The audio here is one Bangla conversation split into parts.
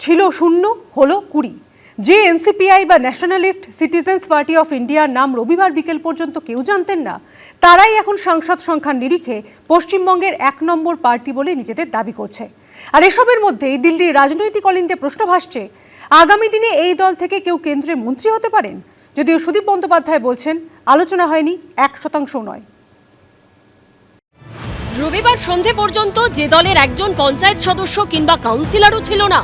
ছিল 0 হলো 20। যে এনসিপিআই বা ন্যাশনালিস্ট সিটিজেন্স পার্টি অফ ইন্ডিয়ার নাম রবিবার বিকেল পর্যন্ত কেউ জানতেন না, তারাই এখন সাংসদ সংখ্যার নিরিখে পশ্চিমবঙ্গের 1 নম্বর পার্টি বলে নিজেদের দাবি করছে। আর এসবের মধ্যেই দিল্লির রাজনৈতিক অলিন্দে প্রশ্ন ভাসছে, আগামী দিনে এই দল থেকে কেউ কেন্দ্রে মন্ত্রী হতে পারেন। যদিও সুদীপ বন্দ্যোপাধ্যায় বলছেন আলোচনা হয়নি, 1% নয়। রবিবার সন্ধে পর্যন্ত যে দলের একজন পঞ্চায়েত সদস্য কিংবা কাউন্সিলরও ছিল না,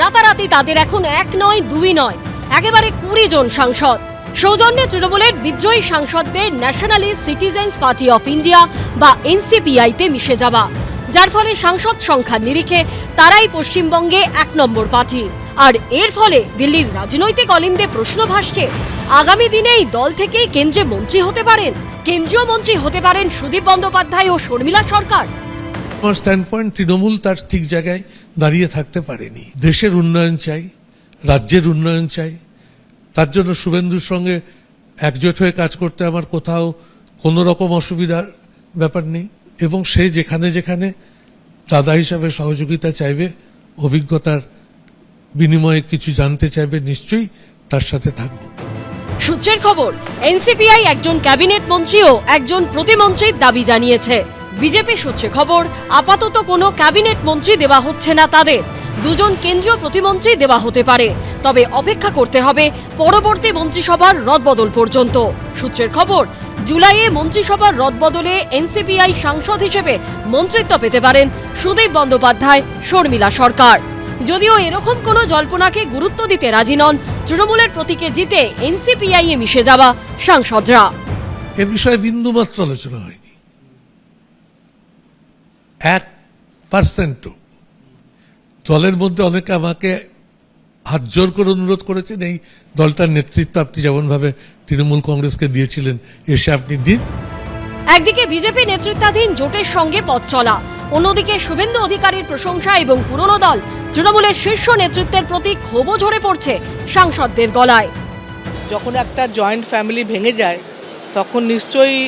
রাতারাতি তাদের এখন 1 নয় 2 নয়, একেবারে 20 জন সাংসদ। সৌজন্যে তৃণমূলের বিদ্রোহী সাংসদদের nationalist citizens party of India বা এনসিপিআইতে মিশে যাওয়া, যার ফলে সাংসদ সংখ্যার নিরিখে তারাই পশ্চিমবঙ্গে 1 নম্বর পার্টি। আর এর ফলে দিল্লির রাজনৈতিক অলিন্দে প্রশ্ন ভাসছে, আগামী দিনে এই দল থেকেই কেন্দ্রে মন্ত্রী হতে পারেন। কেন্দ্রীয় মন্ত্রী হতে পারেন সুদীপ বন্দ্যোপাধ্যায় ও শর্মিলা সরকার। আমার স্ট্যান্ড পয়েন্ট, তৃণমূল তার ঠিক জায়গায় দাঁড়িয়ে থাকতে পারেনি। দেশের উন্নয়ন চাই, রাজ্যের উন্নয়ন চাই, তার জন্য শুভেন্দুর সঙ্গে একজোট হয়ে কাজ করতে আমার কোথাও কোনো রকম অসুবিধার ব্যাপার নেই। এবং সে যেখানে যেখানে দাদা হিসাবে সহযোগিতা চাইবে, অভিজ্ঞতার বিনিময়ে কিছু জানতে চাইবে, নিশ্চয়ই তার সাথে থাকবো। সূত্রের খবর, এনসিপিআই একজন ক্যাবিনেট মন্ত্রী ও একজন প্রতিমন্ত্রীর দাবি জানিয়েছে। বিজেপি সূত্রে খবর, আপাতত কোনো ক্যাবিনেট মন্ত্রী দেওয়া হচ্ছে না তাদের, 2 জন কেন্দ্রীয় প্রতিমন্ত্রী দেওয়া হতে পারে। তবে অপেক্ষা করতে হবে পরবর্তী মন্ত্রিসভার রদবদল পর্যন্ত। সূত্রের খবর, জুলাইয়ে মন্ত্রিসভার রদবদলে এনসিপিআই সাংসদ হিসেবে মন্ত্রিত্ব পেতে পারেন সুদীপ বন্দ্যোপাধ্যায়, শর্মিলা সরকার। যদিও এরকম কোনো জল্পনাকে গুরুত্ব দিতে রাজি নন তৃণমূলের প্রতীকে জিতে এনসিপিআই এ মিশে যাওয়া সাংসদরা। এ বিষয়ে বিন্দুমাত্র আলোচনা হয়নি। 1% দলের মধ্যে অনেকে আমাকে হাত জোর করে অনুরোধ করেছেন, এই দলটার নেতৃত্ব আপনি যেমনভাবে তৃণমূল কংগ্রেসকে দিয়েছিলেন, এসে আপনি দিন। একদিকে বিজেপি নেতৃত্বাধীন জোটের সঙ্গে পথ চলা, অন্যদিকে শুভেন্দু অধিকারীর প্রশংসা এবং পুরনো দল তৃণমূলের শীর্ষ নেতৃত্বের প্রতি ক্ষোভও ঝরে পড়ছে সাংসদদের গলায়। যখন একটা জয়েন্ট ফ্যামিলি ভেঙে যায়, তখন নিশ্চয়ই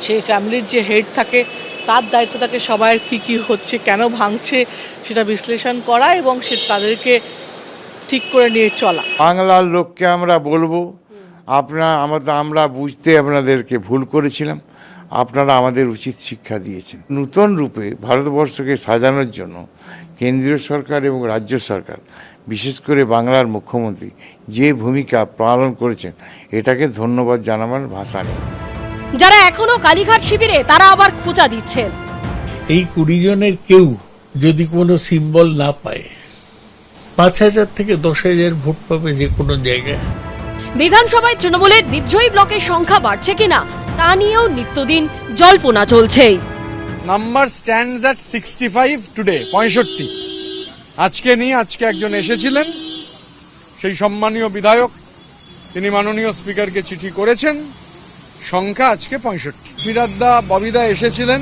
সেই ফ্যামিলির যে হেড থাকে তার দায়িত্ব থাকে সবাই কী কী হচ্ছে, কেন ভাঙছে সেটা বিশ্লেষণ করা এবং তাদেরকে ঠিক করে নিয়ে চলা। বাংলার লোককে আমরা বলবো, আমরা বুঝতে আপনাদেরকে ভুল করেছিলাম, আপনারা আমাদের উচিত শিক্ষা দিয়েছেন। নূতন রূপে ভারতবর্ষকে সাজানোর জন্য কেন্দ্রীয় সরকার এবং রাজ্য সরকার, বিশেষ করে বাংলার মুখ্যমন্ত্রী যে ভূমিকা পালন করেছেন, এটাকে ধন্যবাদ জানাবার ভাষা নেই। যারা এখনো কালীঘাট শিবিরে, তারা আবার খোঁচা দিচ্ছেন। এই 20 জনের কেউ যদি কোনো সিম্বল না পায়, 5,000 থেকে 10,000 ভোট পাবে যে কোনো জায়গায়। বিধানসভায় তৃণমূলের বিদ্রোহী ব্লকের সংখ্যা বাড়ছে কিনা তা নিয়েও নিত্যদিন জল্পনা চলছে। Number stands at 65 today, 65। আজকে একজন এসেছিলেন, সেই সম্মানীয় বিধায়ক, তিনি মাননীয় স্পিকারকে চিঠি করেছেন, সংখ্যা আজকে 65। ফিরাদ্দা ববিদা এসেছিলেন,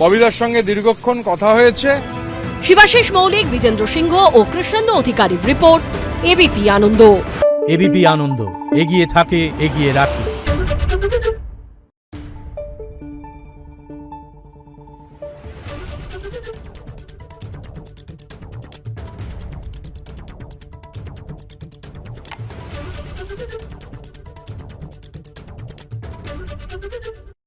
ববিদার সঙ্গে দীর্ঘক্ষণ কথা হয়েছে। শিবাশিস মৌলিক, বিজেন্দ্র সিংহ ও কৃষ্ণেন্দু অধিকারীর রিপোর্ট, এবিপি আনন্দ। এবিপি আনন্দ, এগিয়ে থাকে, এগিয়ে রাখে।